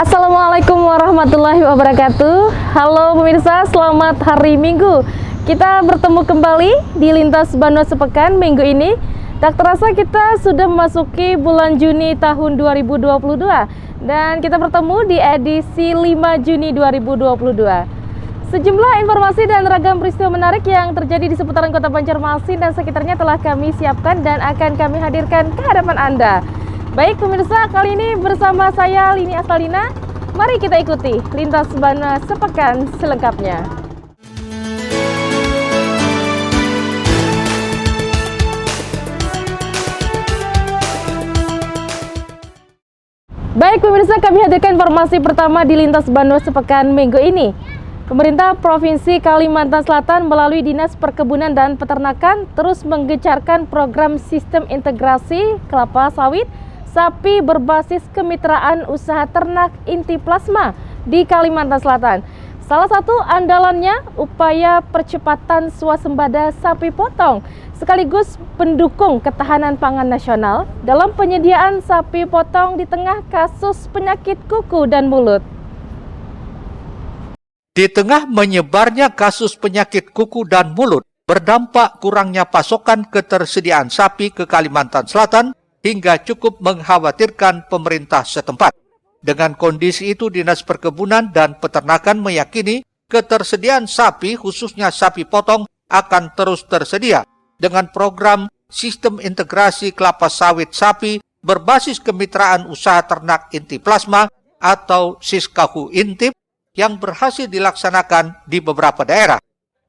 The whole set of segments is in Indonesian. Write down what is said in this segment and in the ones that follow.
Assalamualaikum warahmatullahi wabarakatuh. Halo pemirsa, selamat hari Minggu. Kita bertemu kembali di Lintas Banua Sepekan minggu ini. Tak terasa kita sudah memasuki bulan Juni tahun 2022 dan kita bertemu di edisi 5 Juni 2022. Sejumlah informasi dan ragam peristiwa menarik yang terjadi di seputaran Kota Banjarmasin dan sekitarnya telah kami siapkan dan akan kami hadirkan ke hadapan Anda. Baik pemirsa, kali ini bersama saya Lini Astalina. Mari kita ikuti Lintas Banua Sepekan selengkapnya. Baik pemirsa, kami hadirkan informasi pertama di Lintas Banua Sepekan minggu ini. Pemerintah Provinsi Kalimantan Selatan melalui Dinas Perkebunan dan Peternakan terus menggencarkan program sistem integrasi kelapa sawit sapi berbasis kemitraan usaha ternak inti plasma di Kalimantan Selatan. Salah satu andalannya upaya percepatan swasembada sapi potong sekaligus pendukung ketahanan pangan nasional dalam penyediaan sapi potong di tengah kasus penyakit kuku dan mulut. Di tengah menyebarnya kasus penyakit kuku dan mulut, berdampak kurangnya pasokan ketersediaan sapi ke Kalimantan Selatan hingga cukup mengkhawatirkan pemerintah setempat. Dengan kondisi itu, Dinas Perkebunan dan Peternakan meyakini ketersediaan sapi, khususnya sapi potong, akan terus tersedia dengan program sistem integrasi kelapa sawit sapi berbasis kemitraan usaha ternak inti plasma atau Siskaku Intip yang berhasil dilaksanakan di beberapa daerah.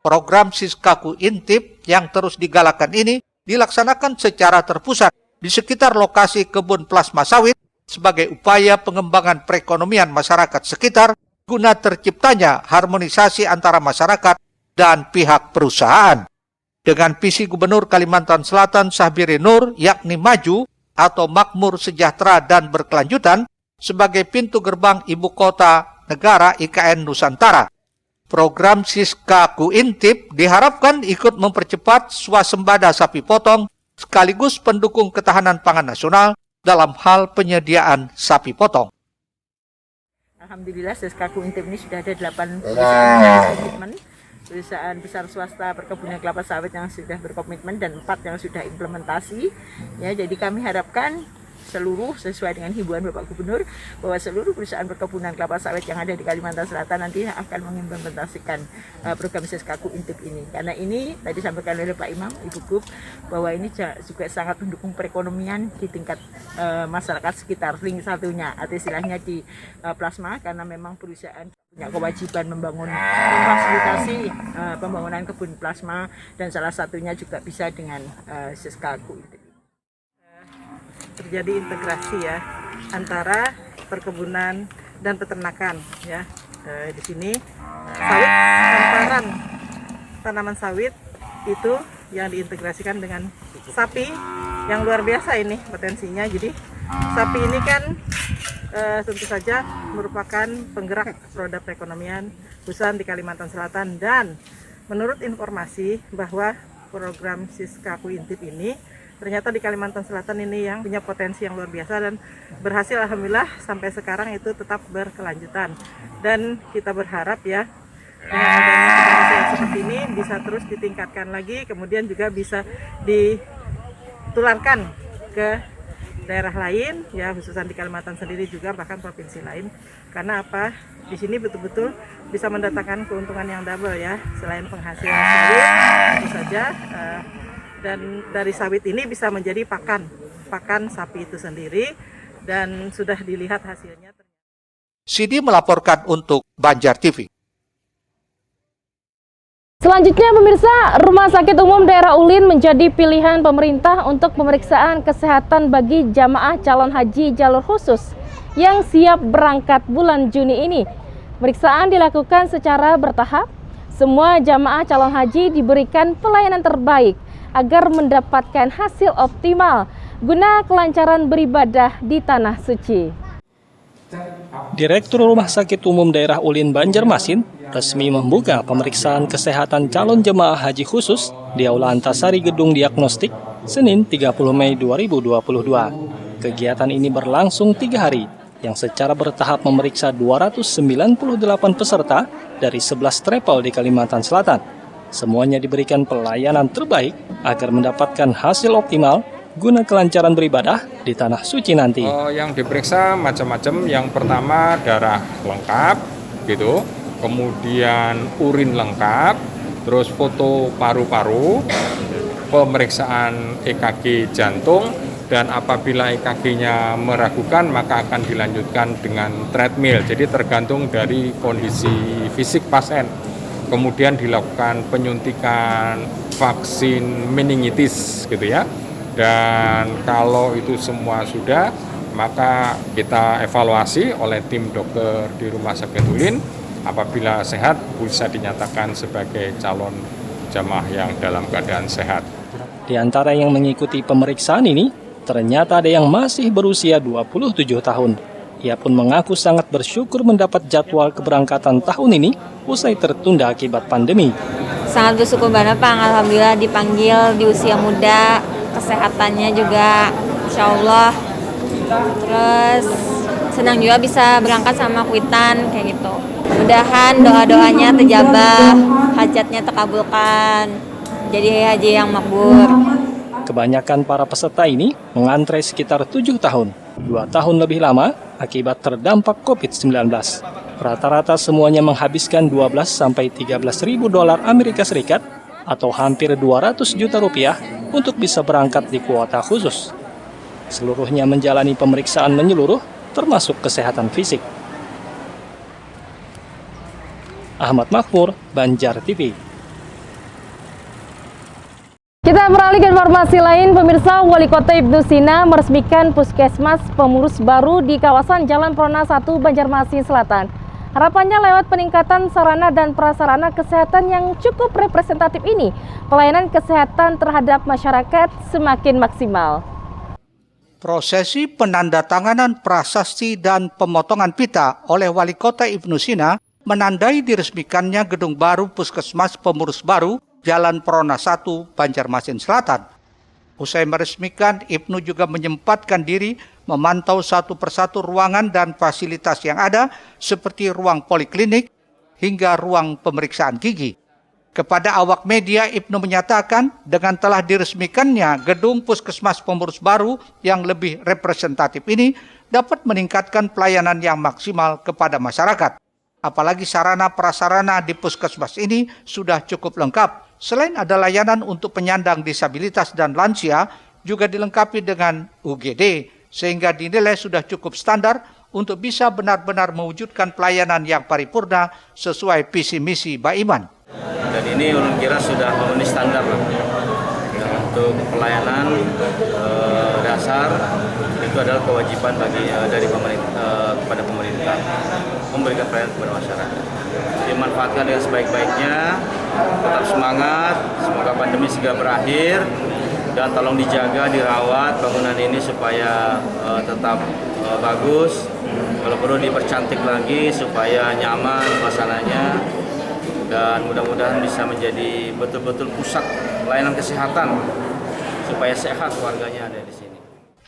Program Siskaku Intip yang terus digalakan ini dilaksanakan secara terpusat di sekitar lokasi kebun plasma sawit sebagai upaya pengembangan perekonomian masyarakat sekitar guna terciptanya harmonisasi antara masyarakat dan pihak perusahaan. Dengan visi Gubernur Kalimantan Selatan Syahbiri Nur yakni maju atau makmur sejahtera dan berkelanjutan sebagai pintu gerbang ibu kota negara IKN Nusantara. Program Siskaku Intip diharapkan ikut mempercepat swasembada sapi potong sekaligus pendukung ketahanan pangan nasional dalam hal penyediaan sapi potong. Alhamdulillah Siskaku Intip ini sudah ada 8 perusahaan berkomitmen, perusahaan besar swasta perkebunan kelapa sawit yang sudah berkomitmen dan 4 yang sudah implementasi. Ya, jadi kami harapkan seluruh sesuai dengan himbauan Bapak Gubernur bahwa seluruh perusahaan perkebunan kelapa sawit yang ada di Kalimantan Selatan nanti akan mengimplementasikan program Siskaku Intip ini. Karena ini tadi disampaikan oleh Pak Imam, Ibu Gub, bahwa ini juga sangat mendukung perekonomian di tingkat masyarakat sekitar. Link satunya atau istilahnya di plasma karena memang perusahaan punya kewajiban membangun memfasilitasi pembangunan kebun plasma dan salah satunya juga bisa dengan Siskaku Intip. Terjadi integrasi ya antara perkebunan dan peternakan ya. Di sini sawit hamparan tanaman sawit itu yang diintegrasikan dengan sapi yang luar biasa ini potensinya. Jadi sapi ini kan tentu saja merupakan penggerak roda perekonomian khususnya di Kalimantan Selatan, dan menurut informasi bahwa program Siskaku Intip ini ternyata di Kalimantan Selatan ini yang punya potensi yang luar biasa dan berhasil alhamdulillah sampai sekarang itu tetap berkelanjutan. Dan kita berharap ya dengan adanya potensi yang seperti ini bisa terus ditingkatkan lagi, kemudian juga bisa ditularkan ke daerah lain ya, khususnya di Kalimantan sendiri juga bahkan provinsi lain. Karena apa? Di sini betul-betul bisa mendatangkan keuntungan yang double ya, selain penghasilan sendiri tentu saja dan dari sawit ini bisa menjadi pakan sapi itu sendiri, dan sudah dilihat hasilnya. Sidi melaporkan untuk Banjar TV. Selanjutnya pemirsa, Rumah Sakit Umum Daerah Ulin menjadi pilihan pemerintah untuk pemeriksaan kesehatan bagi jamaah calon haji jalur khusus yang siap berangkat bulan Juni ini. Pemeriksaan dilakukan secara bertahap. Semua jamaah calon haji diberikan pelayanan terbaik agar mendapatkan hasil optimal guna kelancaran beribadah di Tanah Suci. Direktur Rumah Sakit Umum Daerah Ulin Banjarmasin resmi membuka pemeriksaan kesehatan calon jemaah haji khusus di Aula Antasari Gedung Diagnostik Senin 30 Mei 2022. Kegiatan ini berlangsung 3 hari yang secara bertahap memeriksa 298 peserta dari 11 travel di Kalimantan Selatan. Semuanya diberikan pelayanan terbaik agar mendapatkan hasil optimal guna kelancaran beribadah di Tanah Suci nanti. Yang diperiksa macam-macam. Yang pertama darah lengkap, gitu. Kemudian urin lengkap, terus foto paru-paru, pemeriksaan EKG jantung, dan apabila EKG-nya meragukan maka akan dilanjutkan dengan treadmill. Jadi tergantung dari kondisi fisik pasien. Kemudian dilakukan penyuntikan vaksin meningitis, gitu ya. Dan kalau itu semua sudah, maka kita evaluasi oleh tim dokter di Rumah Sakit Ulin. Apabila sehat, bisa dinyatakan sebagai calon jamaah yang dalam keadaan sehat. Di antara yang mengikuti pemeriksaan ini, ternyata ada yang masih berusia 27 tahun. Ia pun mengaku sangat bersyukur mendapat jadwal keberangkatan tahun ini usai tertunda akibat pandemi. Sangat bersyukur banget Pak, alhamdulillah dipanggil di usia muda. Kesehatannya juga insya Allah, terus senang juga bisa berangkat sama Kuitan kayak gitu. Mudahan doa-doanya terjabah, hajatnya terkabulkan, jadi haji yang makbul. Kebanyakan para peserta ini mengantre sekitar 7 tahun, 2 tahun lebih lama akibat terdampak COVID-19. Rata-rata semuanya menghabiskan 12 sampai 13 ribu dolar Amerika Serikat atau hampir 200 juta rupiah untuk bisa berangkat di kuota khusus. Seluruhnya menjalani pemeriksaan menyeluruh, termasuk kesehatan fisik. Ahmad Makmur, Banjar TV. Kita beralih ke informasi lain, pemirsa. Wali Kota Ibnu Sina meresmikan Puskesmas Pengurus baru di kawasan Jalan Prona 1, Banjarmasin Selatan. Harapannya lewat peningkatan sarana dan prasarana kesehatan yang cukup representatif ini, pelayanan kesehatan terhadap masyarakat semakin maksimal. Prosesi penandatanganan prasasti dan pemotongan pita oleh Wali Kota Ibnu Sina menandai diresmikannya gedung baru Puskesmas Pengurus baru Jalan Prona 1, Banjarmasin Selatan. Usai meresmikan, Ibnu juga menyempatkan diri memantau satu persatu ruangan dan fasilitas yang ada seperti ruang poliklinik hingga ruang pemeriksaan gigi. Kepada awak media, Ibnu menyatakan dengan telah diresmikannya gedung Puskesmas Pengurus baru yang lebih representatif ini dapat meningkatkan pelayanan yang maksimal kepada masyarakat. Apalagi sarana prasarana di puskesmas ini sudah cukup lengkap. Selain ada layanan untuk penyandang disabilitas dan lansia, juga dilengkapi dengan UGD, sehingga dinilai sudah cukup standar untuk bisa benar-benar mewujudkan pelayanan yang paripurna sesuai visi misi Baiman. Dan ini kira sudah memenuhi standar untuk pelayanan dasar. Itu adalah kewajiban dari pemerintah kepada pemerintah memberikan pelayanan kepada masyarakat. Dimanfaatkan dengan sebaik-baiknya, tetap semangat, semoga pandemi segera berakhir, dan tolong dijaga, dirawat bangunan ini supaya tetap bagus. Kalau perlu dipercantik lagi supaya nyaman suasananya, dan mudah-mudahan bisa menjadi betul-betul pusat layanan kesehatan supaya sehat warganya ada di sini.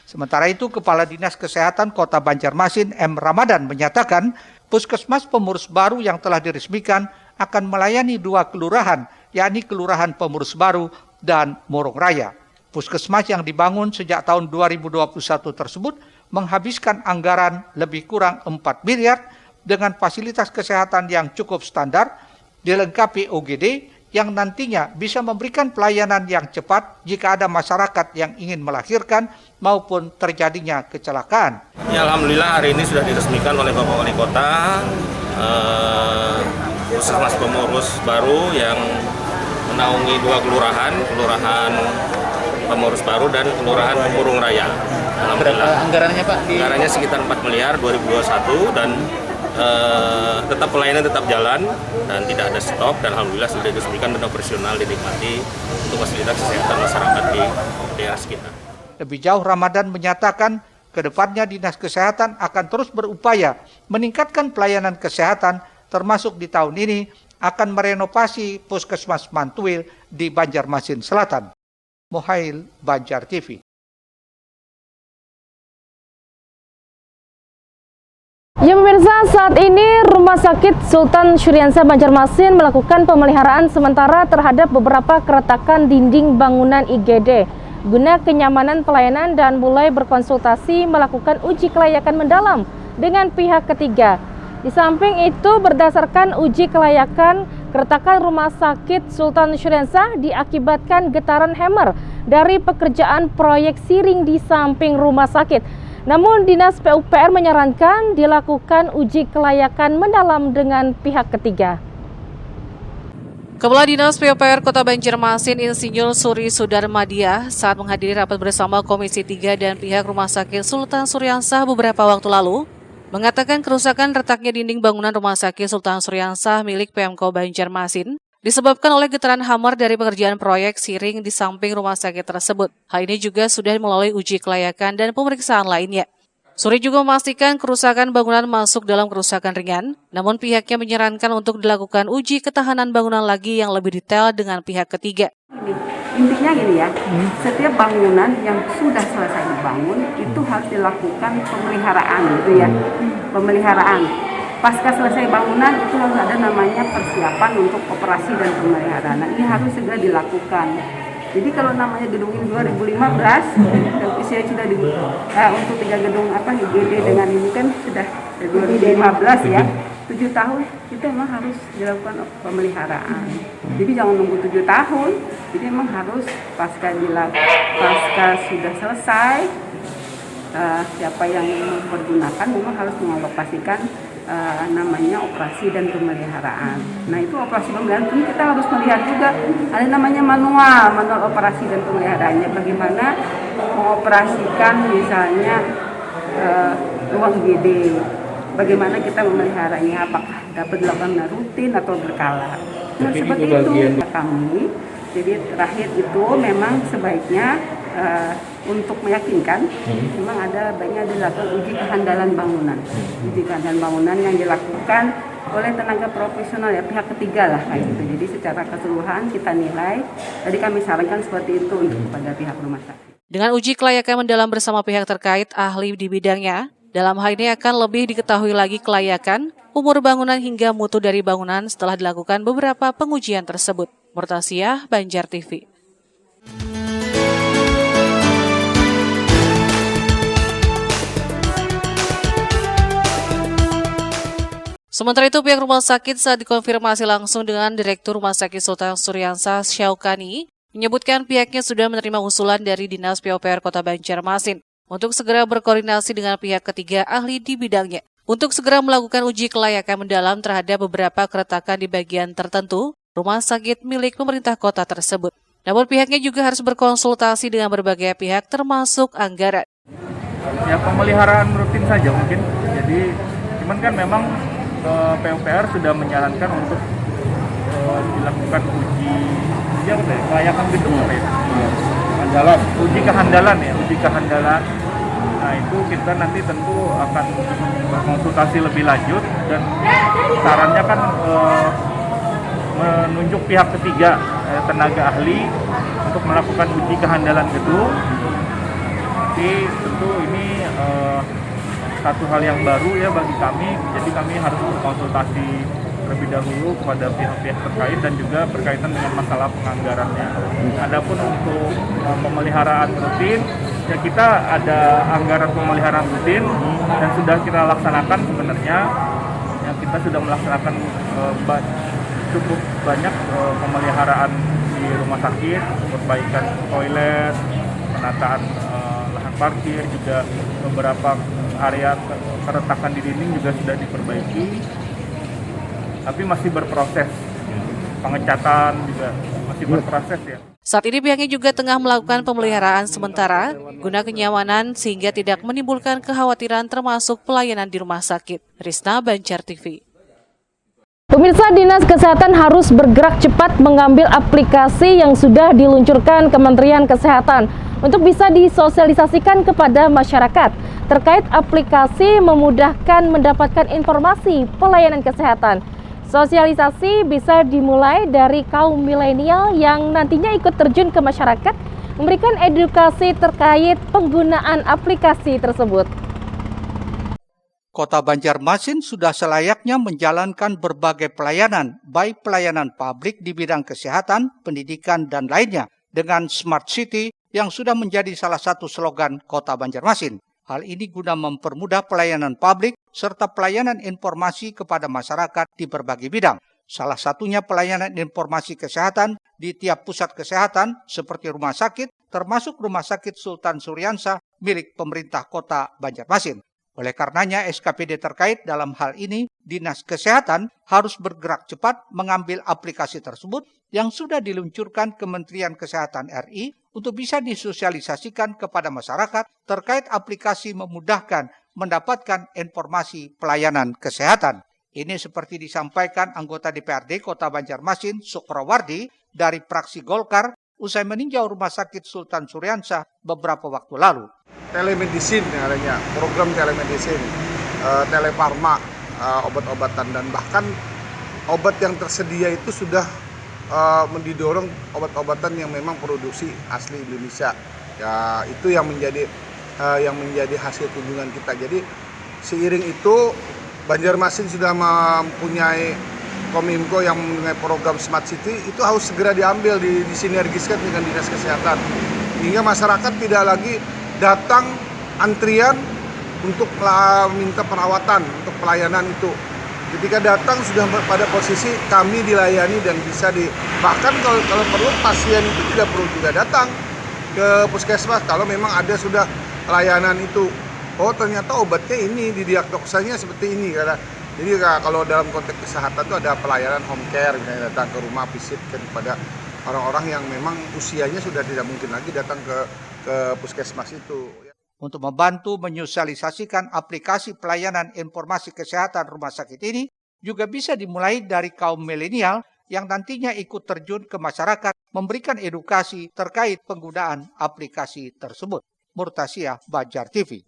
Sementara itu, Kepala Dinas Kesehatan Kota Banjarmasin M. Ramadan menyatakan Puskesmas Pengurus baru yang telah diresmikan akan melayani 2 kelurahan, yakni Kelurahan Pengurus Baru dan Morong Raya. Puskesmas yang dibangun sejak tahun 2021 tersebut menghabiskan anggaran lebih kurang 4 miliar dengan fasilitas kesehatan yang cukup standar, dilengkapi OGD yang nantinya bisa memberikan pelayanan yang cepat jika ada masyarakat yang ingin melahirkan maupun terjadinya kecelakaan. Ya, alhamdulillah hari ini sudah diresmikan oleh Bapak Wali Kota Puskesmas Pengurus baru yang menaungi 2 kelurahan, Kelurahan Pengurus Baru dan Kelurahan Pemurung Raya. Alhamdulillah. Anggarannya Pak? Anggarannya sekitar 4 miliar 2021 dan tetap pelayanan tetap jalan dan tidak ada stop, dan alhamdulillah sudah diresmikan dan operasional dinikmati untuk fasilitas kesehatan masyarakat di daerah sekitar. Lebih jauh, Ramadan menyatakan kedepannya Dinas Kesehatan akan terus berupaya meningkatkan pelayanan kesehatan, termasuk di tahun ini akan merenovasi Puskesmas Mantuil di Banjarmasin Selatan. Mohail, Banjar TV. Ya pemirsa, saat ini Rumah Sakit Sultan Syuriansah Banjarmasin melakukan pemeliharaan sementara terhadap beberapa keretakan dinding bangunan IGD guna kenyamanan pelayanan dan mulai berkonsultasi melakukan uji kelayakan mendalam dengan pihak ketiga. Di samping itu, berdasarkan uji kelayakan, keretakan Rumah Sakit Sultan Syuriansah diakibatkan getaran hammer dari pekerjaan proyek siring di samping rumah sakit. Namun, Dinas PUPR menyarankan dilakukan uji kelayakan mendalam dengan pihak ketiga. Kepala Dinas PUPR Kota Banjarmasin Insinyur Suri Sudarmadia saat menghadiri rapat bersama Komisi 3 dan pihak Rumah Sakit Sultan Syuriansah beberapa waktu lalu, mengatakan kerusakan retaknya dinding bangunan Rumah Sakit Sultan Syuriansah milik Pemko Banjarmasin disebabkan oleh getaran hammer dari pekerjaan proyek siring di samping rumah sakit tersebut. Hal ini juga sudah melalui uji kelayakan dan pemeriksaan lainnya. Suri juga memastikan kerusakan bangunan masuk dalam kerusakan ringan, namun pihaknya menyarankan untuk dilakukan uji ketahanan bangunan lagi yang lebih detail dengan pihak ketiga. Intinya gini ya, setiap bangunan yang sudah selesai dibangun itu harus dilakukan pemeliharaan gitu ya, pemeliharaan. Pasca selesai bangunan itu harus ada namanya persiapan untuk operasi dan pemeliharaan. Nah, ini harus segera dilakukan. Jadi kalau namanya gedung ini 2015 dan usia sudah untuk 3 gedung IGD dengan ini kan sudah 2015 ya, 7 tahun itu memang harus dilakukan pemeliharaan. Jadi jangan nunggu 7 tahun. Jadi memang harus pasca sudah selesai siapa yang mempergunakan memang harus mengalokasikan namanya operasi dan pemeliharaan. Nah, itu operasi pemeliharaan pun kita harus melihat juga ada namanya manual operasi dan pemeliharaannya, bagaimana mengoperasikan misalnya ruang IGD, bagaimana kita memeliharanya, apakah dapat dilakukan rutin atau berkala. Nah, seperti itu kami. Jadi terakhir itu memang sebaiknya untuk meyakinkan, memang baiknya dilakukan uji kehandalan bangunan. Uji kehandalan bangunan yang dilakukan oleh tenaga profesional ya, pihak ketiga lah kayak gitu. Jadi secara keseluruhan kita nilai, tadi kami sarankan seperti itu untuk kepada pihak rumah sakit. Dengan uji kelayakan mendalam bersama pihak terkait ahli di bidangnya, dalam hal ini akan lebih diketahui lagi kelayakan, umur bangunan hingga mutu dari bangunan setelah dilakukan beberapa pengujian tersebut. Murtasiah, Banjar TV. Sementara itu, pihak rumah sakit saat dikonfirmasi langsung dengan Direktur Rumah Sakit Sultan Syuriansah Syaukani, menyebutkan pihaknya sudah menerima usulan dari Dinas PUPR Kota Banjarmasin untuk segera berkoordinasi dengan pihak ketiga ahli di bidangnya untuk segera melakukan uji kelayakan mendalam terhadap beberapa keretakan di bagian tertentu rumah sakit milik pemerintah kota tersebut. Namun pihaknya juga harus berkonsultasi dengan berbagai pihak termasuk anggaran. Ya, pemeliharaan rutin saja mungkin. Jadi, cuman kan memang PUPR sudah menyarankan untuk dilakukan uji kelayakan gedung uji kehandalan. Nah, itu kita nanti tentu akan berkonsultasi lebih lanjut dan sarannya kan menunjuk pihak ketiga, tenaga ahli untuk melakukan uji kehandalan gedung. Jadi tentu ini satu hal yang baru ya bagi kami, jadi kami harus berkonsultasi terlebih dahulu kepada pihak-pihak terkait dan juga berkaitan dengan masalah penganggarannya. Adapun untuk pemeliharaan rutin, ya kita ada anggaran pemeliharaan rutin dan sudah kita laksanakan sebenarnya. Ya, kita sudah melaksanakan cukup banyak pemeliharaan di rumah sakit, perbaikan toilet, penataan lahan parkir, juga beberapa area keretakan di dinding juga sudah diperbaiki, tapi masih berproses. Pengecatan juga masih berproses ya. Saat ini pihaknya juga tengah melakukan pemeliharaan sementara guna kenyamanan sehingga tidak menimbulkan kekhawatiran termasuk pelayanan di rumah sakit. Risna, Banjar TV. Pemirsa, Dinas Kesehatan harus bergerak cepat mengambil aplikasi yang sudah diluncurkan Kementerian Kesehatan untuk bisa disosialisasikan kepada masyarakat. Terkait aplikasi memudahkan mendapatkan informasi pelayanan kesehatan. Sosialisasi bisa dimulai dari kaum milenial yang nantinya ikut terjun ke masyarakat, memberikan edukasi terkait penggunaan aplikasi tersebut. Kota Banjarmasin sudah selayaknya menjalankan berbagai pelayanan, baik pelayanan publik di bidang kesehatan, pendidikan, dan lainnya, dengan Smart City yang sudah menjadi salah satu slogan Kota Banjarmasin. Hal ini guna mempermudah pelayanan publik serta pelayanan informasi kepada masyarakat di berbagai bidang. Salah satunya pelayanan informasi kesehatan di tiap pusat kesehatan seperti rumah sakit, termasuk Rumah Sakit Sultan Syuriansah milik pemerintah Kota Banjarmasin. Oleh karenanya, SKPD terkait dalam hal ini, Dinas Kesehatan harus bergerak cepat mengambil aplikasi tersebut yang sudah diluncurkan Kementerian Kesehatan RI untuk bisa disosialisasikan kepada masyarakat terkait aplikasi memudahkan mendapatkan informasi pelayanan kesehatan. Ini seperti disampaikan anggota DPRD Kota Banjarmasin, Sukrowardi, dari fraksi Golkar, usai meninjau Rumah Sakit Sultan Syuriansah beberapa waktu lalu. Telemedicine adanya, program telemedicine, telefarma, obat-obatan, dan bahkan obat yang tersedia itu sudah mendidorong obat-obatan yang memang produksi asli Indonesia. Ya, itu yang menjadi hasil kunjungan kita. Jadi seiring itu Banjarmasin sudah mempunyai Kominfo yang mengenai program Smart City, itu harus segera diambil, disinergiskan dengan Dinas Kesehatan. Hingga masyarakat tidak lagi datang antrian untuk minta perawatan, untuk pelayanan itu. Ketika datang sudah pada posisi kami dilayani dan bisa bahkan kalau perlu pasien itu tidak perlu juga datang ke puskesmas kalau memang ada sudah layanan itu. Oh ternyata obatnya ini, didiagnosanya seperti ini. Jadi kalau dalam konteks kesehatan itu ada pelayanan home care, misalnya datang ke rumah visit kepada orang-orang yang memang usianya sudah tidak mungkin lagi datang ke puskesmas itu. Untuk membantu menyosialisasikan aplikasi pelayanan informasi kesehatan rumah sakit ini, juga bisa dimulai dari kaum milenial yang nantinya ikut terjun ke masyarakat memberikan edukasi terkait penggunaan aplikasi tersebut. Murtasia, Banjar TV.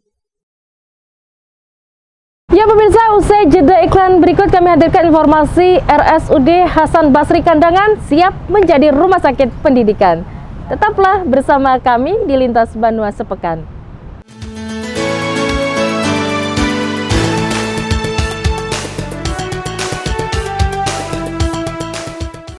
Ya pemirsa, usai jeda iklan berikut kami hadirkan informasi RSUD Hasan Basri Kandangan siap menjadi rumah sakit pendidikan. Tetaplah bersama kami di Lintas Banua Sepekan.